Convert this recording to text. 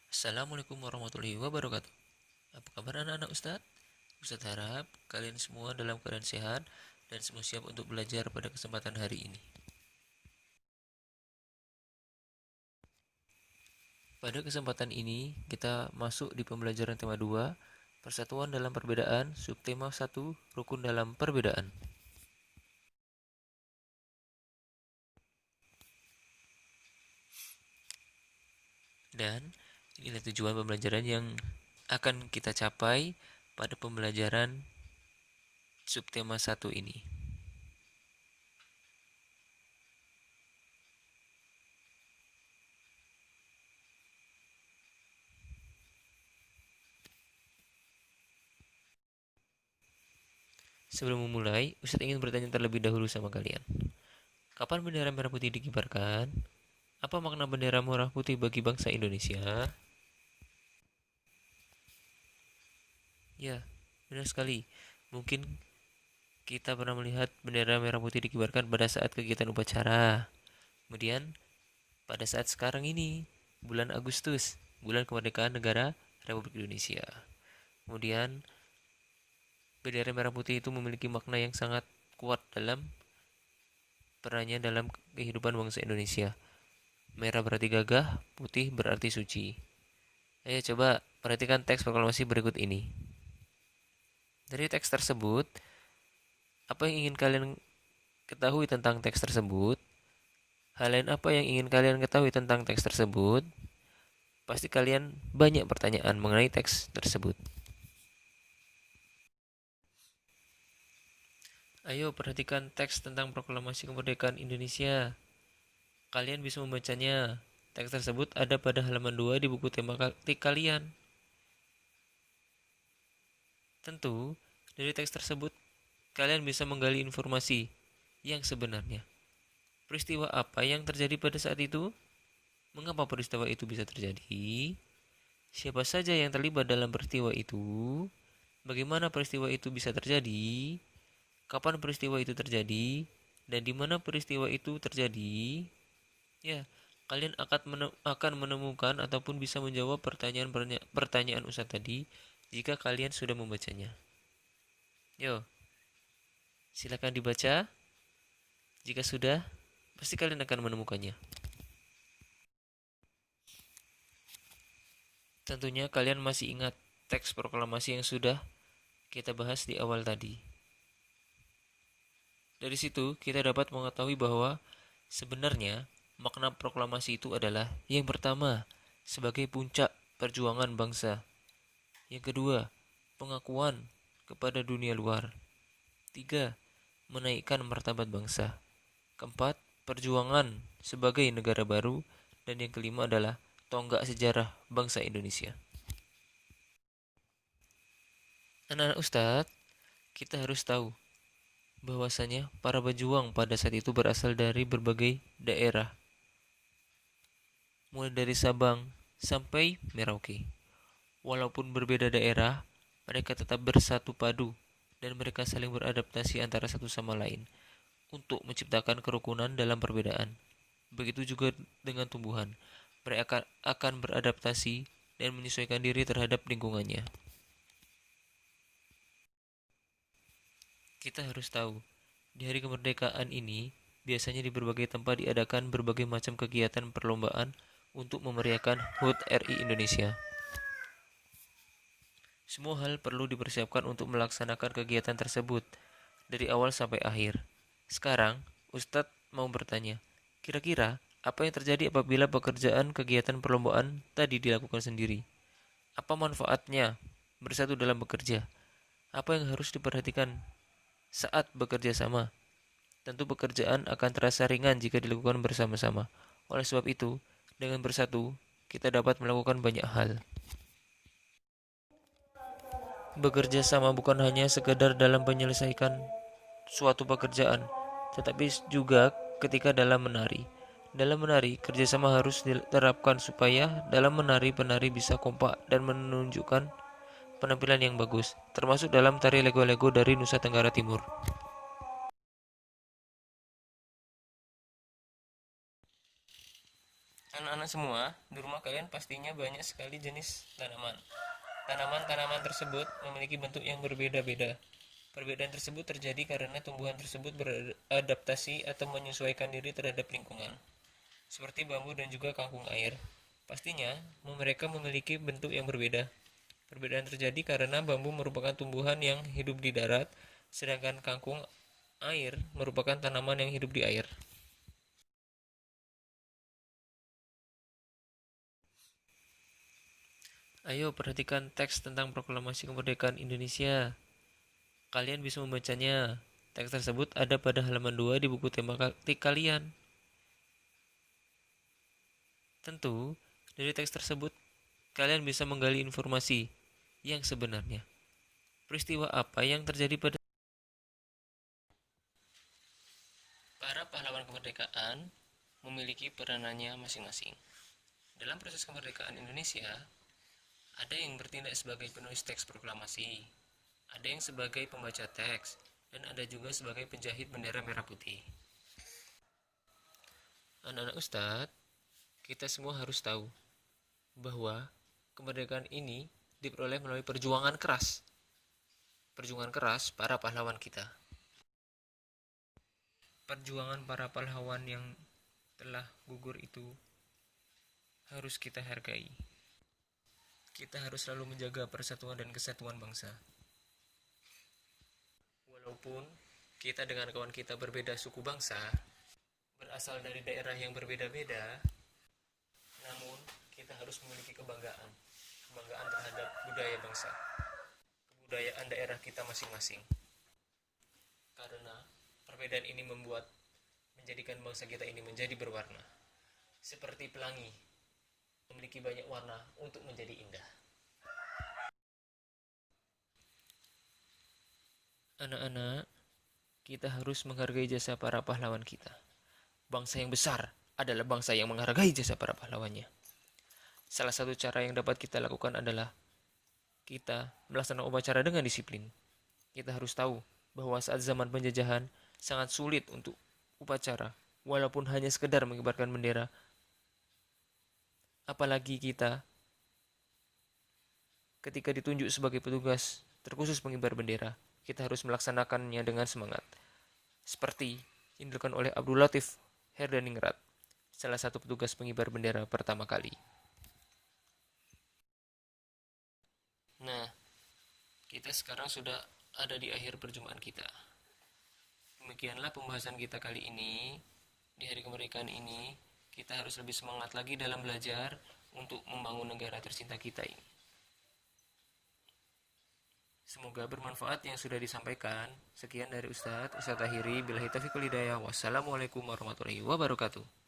Assalamualaikum warahmatullahi wabarakatuh. Apa kabar anak-anak Ustadz? Ustadz harap kalian semua dalam keadaan sehat dan semua siap untuk belajar pada kesempatan hari ini. Pada kesempatan ini, kita masuk di pembelajaran tema 2, Persatuan dalam Perbedaan, subtema 1, Rukun dalam Perbedaan. Dan inilah tujuan pembelajaran yang akan kita capai pada pembelajaran subtema 1 ini. Sebelum memulai, Ustadz ingin bertanya terlebih dahulu sama kalian. Kapan bendera merah putih dikibarkan? Apa makna bendera merah putih bagi bangsa Indonesia? Ya, benar sekali. Mungkin kita pernah melihat bendera merah putih dikibarkan pada saat kegiatan upacara. Kemudian, pada saat sekarang ini, bulan Agustus, bulan kemerdekaan negara Republik Indonesia. Kemudian, bendera merah putih itu memiliki makna yang sangat kuat dalam perannya dalam kehidupan bangsa Indonesia. Merah berarti gagah, putih berarti suci. Ayo coba perhatikan teks proklamasi berikut ini. Dari teks tersebut, apa yang ingin kalian ketahui tentang teks tersebut? Hal lain apa yang ingin kalian ketahui tentang teks tersebut? Pasti kalian banyak pertanyaan mengenai teks tersebut. Ayo perhatikan teks tentang proklamasi kemerdekaan Indonesia. Kalian bisa membacanya. Teks tersebut ada pada halaman 2 di buku tematik kalian. Tentu, dari teks tersebut kalian bisa menggali informasi yang sebenarnya. Peristiwa apa yang terjadi pada saat itu? Mengapa peristiwa itu bisa terjadi? Siapa saja yang terlibat dalam peristiwa itu? Bagaimana peristiwa itu bisa terjadi? Kapan peristiwa itu terjadi? Dan di mana peristiwa itu terjadi? Ya, kalian akan menemukan ataupun bisa menjawab pertanyaan Ustadz tadi jika kalian sudah membacanya. Yo, silakan dibaca. Jika sudah, pasti kalian akan menemukannya. Tentunya kalian masih ingat teks proklamasi yang sudah kita bahas di awal tadi. Dari situ kita dapat mengetahui bahwa sebenarnya makna proklamasi itu adalah yang pertama, sebagai puncak perjuangan bangsa. Yang kedua, pengakuan kepada dunia luar. Tiga, menaikkan martabat bangsa. Keempat, perjuangan sebagai negara baru. Dan yang kelima adalah tonggak sejarah bangsa Indonesia. Anak-anak Ustadz, kita harus tahu bahwasanya para pejuang pada saat itu berasal dari berbagai daerah, mulai dari Sabang sampai Merauke. Walaupun berbeda daerah, mereka tetap bersatu padu dan mereka saling beradaptasi antara satu sama lain untuk menciptakan kerukunan dalam perbedaan. Begitu juga dengan tumbuhan. Mereka akan beradaptasi dan menyesuaikan diri terhadap lingkungannya. Kita harus tahu, di hari kemerdekaan ini, biasanya di berbagai tempat diadakan berbagai macam kegiatan perlombaan untuk memeriahkan HUT RI Indonesia. Semua hal perlu dipersiapkan untuk melaksanakan kegiatan tersebut dari awal sampai akhir. Sekarang, Ustadz mau bertanya, kira-kira apa yang terjadi apabila pekerjaan kegiatan perlombaan tadi dilakukan sendiri? Apa manfaatnya bersatu dalam bekerja? Apa yang harus diperhatikan saat bekerja sama? Tentu pekerjaan akan terasa ringan jika dilakukan bersama-sama. Oleh sebab itu, dengan bersatu, kita dapat melakukan banyak hal. Bekerja sama bukan hanya sekedar dalam menyelesaikan suatu pekerjaan, tetapi juga ketika dalam menari. Dalam menari, kerjasama harus diterapkan supaya dalam menari penari bisa kompak dan menunjukkan penampilan yang bagus, termasuk dalam tari lego-lego dari Nusa Tenggara Timur. Anak-anak semua, di rumah kalian pastinya banyak sekali jenis tanaman. Tanaman-tanaman tersebut memiliki bentuk yang berbeda-beda. Perbedaan tersebut terjadi karena tumbuhan tersebut beradaptasi atau menyesuaikan diri terhadap lingkungan, seperti bambu dan juga kangkung air. Pastinya, mereka memiliki bentuk yang berbeda. Perbedaan terjadi karena bambu merupakan tumbuhan yang hidup di darat, sedangkan kangkung air merupakan tanaman yang hidup di air. Ayo perhatikan teks tentang proklamasi kemerdekaan Indonesia. Kalian bisa membacanya. Teks tersebut ada pada halaman 2 di buku tematik kalian. Tentu, dari teks tersebut kalian bisa menggali informasi yang sebenarnya. Peristiwa apa yang terjadi pada para pahlawan kemerdekaan memiliki peranannya masing-masing. Dalam proses kemerdekaan Indonesia, ada yang bertindak sebagai penulis teks proklamasi, ada yang sebagai pembaca teks, dan ada juga sebagai penjahit bendera merah putih. Anak-anak Ustadz, kita semua harus tahu bahwa kemerdekaan ini diperoleh melalui perjuangan keras. Perjuangan keras para pahlawan kita. Perjuangan para pahlawan yang telah gugur itu harus kita hargai. Kita harus selalu menjaga persatuan dan kesatuan bangsa. Walaupun kita dengan kawan kita berbeda suku bangsa, berasal dari daerah yang berbeda-beda, namun kita harus memiliki kebanggaan terhadap budaya bangsa, kebudayaan daerah kita masing-masing. Karena perbedaan ini menjadikan bangsa kita ini menjadi berwarna. Seperti pelangi, memiliki banyak warna untuk menjadi indah. Anak-anak, kita harus menghargai jasa para pahlawan kita. Bangsa yang besar adalah bangsa yang menghargai jasa para pahlawannya. Salah satu cara yang dapat kita lakukan adalah kita melaksanakan upacara dengan disiplin. Kita harus tahu bahwa saat zaman penjajahan sangat sulit untuk upacara, walaupun hanya sekedar mengibarkan bendera. Apalagi kita ketika ditunjuk sebagai petugas terkhusus pengibar bendera, kita harus melaksanakannya dengan semangat. Seperti yang dilakukan oleh Abdul Latif Herdaningrat, salah satu petugas pengibar bendera pertama kali. Nah, kita sekarang sudah ada di akhir perjumpaan kita. Demikianlah pembahasan kita kali ini. Di hari kemerdekaan ini, kita harus lebih semangat lagi dalam belajar untuk membangun negara tercinta kita ini. Semoga bermanfaat yang sudah disampaikan. Sekian dari Ustadz Tahiri. Billahi taufiq wal hidayah. Wassalamualaikum warahmatullahi wabarakatuh.